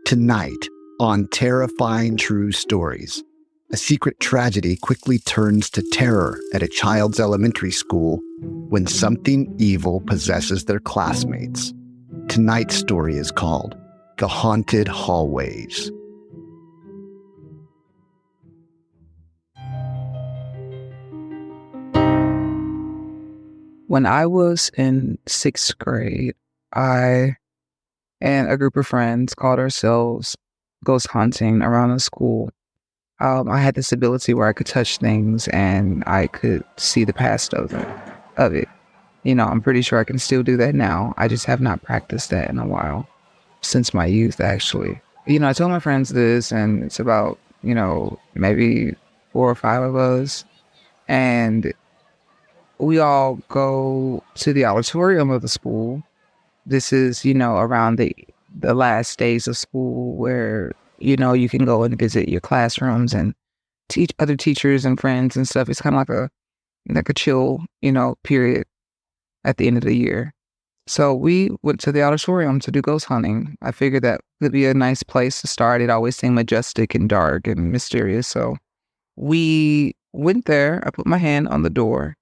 Tonight, on Terrifying True Stories, a secret tragedy quickly turns to terror at a child's elementary school when something evil possesses their classmates. Tonight's story is called The Haunted Hallways. When I was in 6th grade, I and a group of friends called ourselves ghost hunting around the school. I had this ability where I could touch things and I could see the past of it. I'm pretty sure I can still do that now. I just have not practiced that in a while, since my youth, actually. I told my friends this, and it's about, maybe 4 or 5 of us. And we all go to the auditorium of the school. This is, around the last days of school where, you can go and visit your classrooms and teach other teachers and friends and stuff. It's kind of like a chill, period at the end of the year. So we went to the auditorium to do ghost hunting. I figured that would be a nice place to start. It always seemed majestic and dark and mysterious. So we went there. I put my hand on the door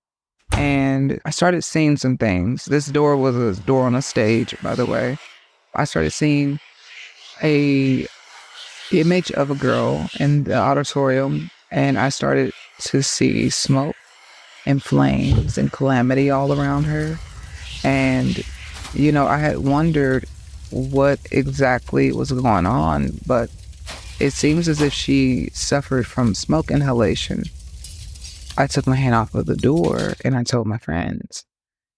and I started seeing some things. This door was a door on a stage, by the way. I started seeing a image of a girl in the auditorium, and I started to see smoke and flames and calamity all around her. And, I had wondered what exactly was going on, but it seems as if she suffered from smoke inhalation. I took my hand off of the door and I told my friends.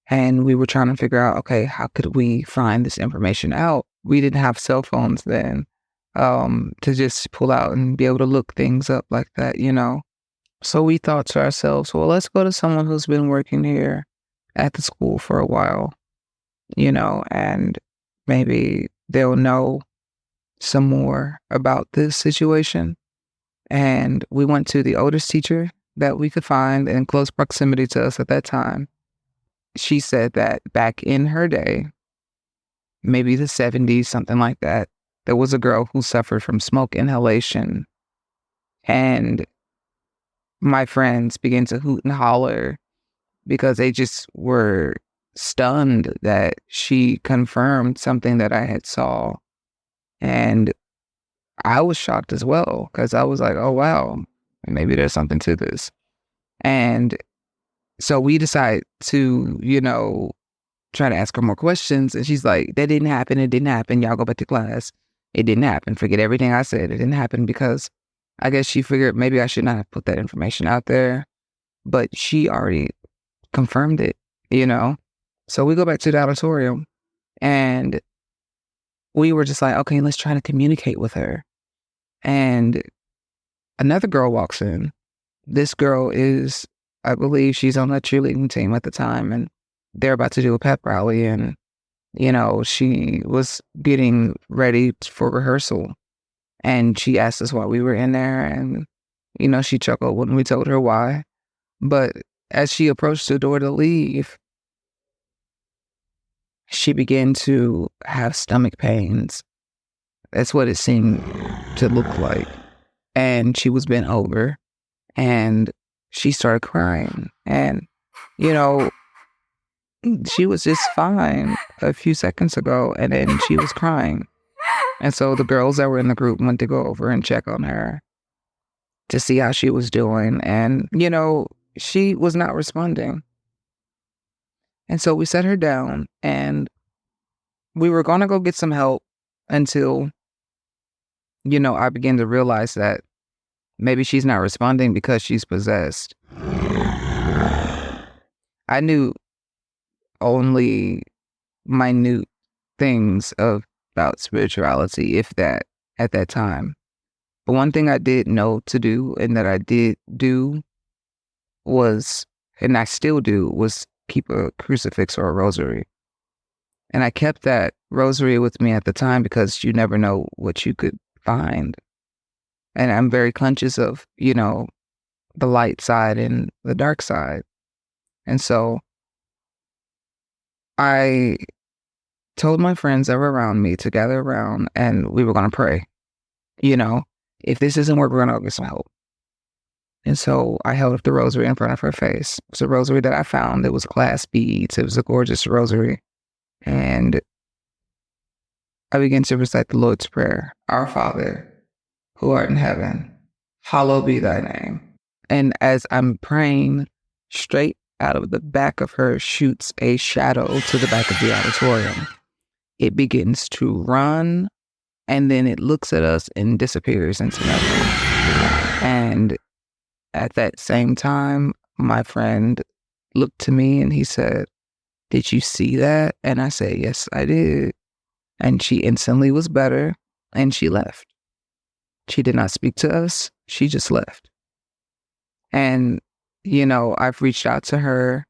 And we were trying to figure out, okay, how could we find this information out? We didn't have cell phones then to just pull out and be able to look things up like that, So we thought to ourselves, well, let's go to someone who's been working here at the school for a while, and maybe they'll know some more about this situation. And we went to the oldest teacher that we could find in close proximity to us at that time. She said that back in her day, maybe the 70s, something like that, there was a girl who suffered from smoke inhalation. And my friends began to hoot and holler because they just were stunned that she confirmed something that I had saw. And I was shocked as well because I was like, oh, wow, maybe there's something to this. And so we decided to, try to ask her more questions. And she's like, that didn't happen. It didn't happen. Y'all go back to class. It didn't happen. Forget everything I said. It didn't happen because I guess she figured maybe I should not have put that information out there. But she already confirmed it, So we go back to the auditorium and we were just like, okay, let's try to communicate with her. And another girl walks in. This girl is, I believe she's on the cheerleading team at the time, and they're about to do a pep rally, and, she was getting ready for rehearsal, and she asked us why we were in there, and, she chuckled when we told her why. But as she approached the door to leave, she began to have stomach pains. That's what it seemed to look like. And she was bent over and she started crying. And, she was just fine a few seconds ago, and then she was crying. And so the girls that were in the group went to go over and check on her to see how she was doing. And, she was not responding. And so we set her down and we were going to go get some help until, I began to realize that maybe she's not responding because she's possessed. I knew only minute things about spirituality, if that, at that time. But one thing I did know to do and that I did do was, and I still do, was keep a crucifix or a rosary. And I kept that rosary with me at the time because you never know what you could find. And I'm very conscious of, the light side and the dark side. And so I told my friends that were around me to gather around and we were going to pray. If this doesn't work, we're going to go get some help. And so I held up the rosary in front of her face. It was a rosary that I found. It was glass beads. It was a gorgeous rosary. And I began to recite the Lord's Prayer. Our Father, who art in heaven, hallowed be thy name. And as I'm praying, straight out of the back of her shoots a shadow to the back of the auditorium. It begins to run, and then it looks at us and disappears into nothing. And at that same time, my friend looked to me and he said, "Did you see that?" And I said, "Yes, I did." And she instantly was better and she left. She did not speak to us. She just left. And, I've reached out to her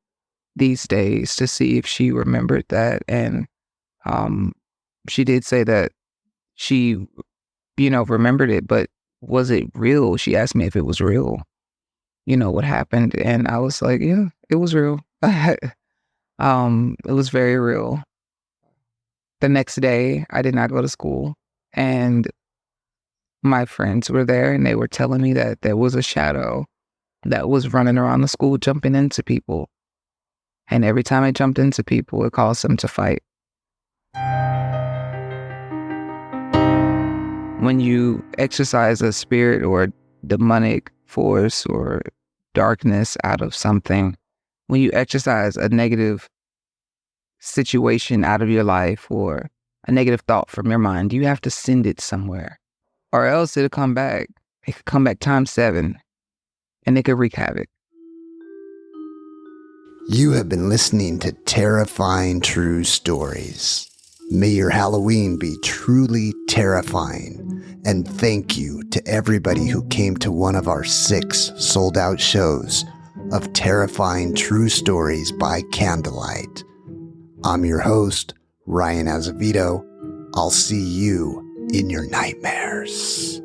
these days to see if she remembered that. And she did say that she, remembered it, but was it real? She asked me if it was real, what happened. And I was like, yeah, it was real. It was very real. The next day, I did not go to school. And my friends were there and they were telling me that there was a shadow that was running around the school, jumping into people. And every time it jumped into people, it caused them to fight. When you exercise a spirit or demonic force or darkness out of something, when you exercise a negative situation out of your life or a negative thought from your mind, you have to send it somewhere, or else it'll come back. It could come back times 7, and it could wreak havoc. You have been listening to Terrifying True Stories. May your Halloween be truly terrifying. And thank you to everybody who came to one of our 6 sold-out shows of Terrifying True Stories by Candlelight. I'm your host, Ryan Azevedo. I'll see you in your nightmares.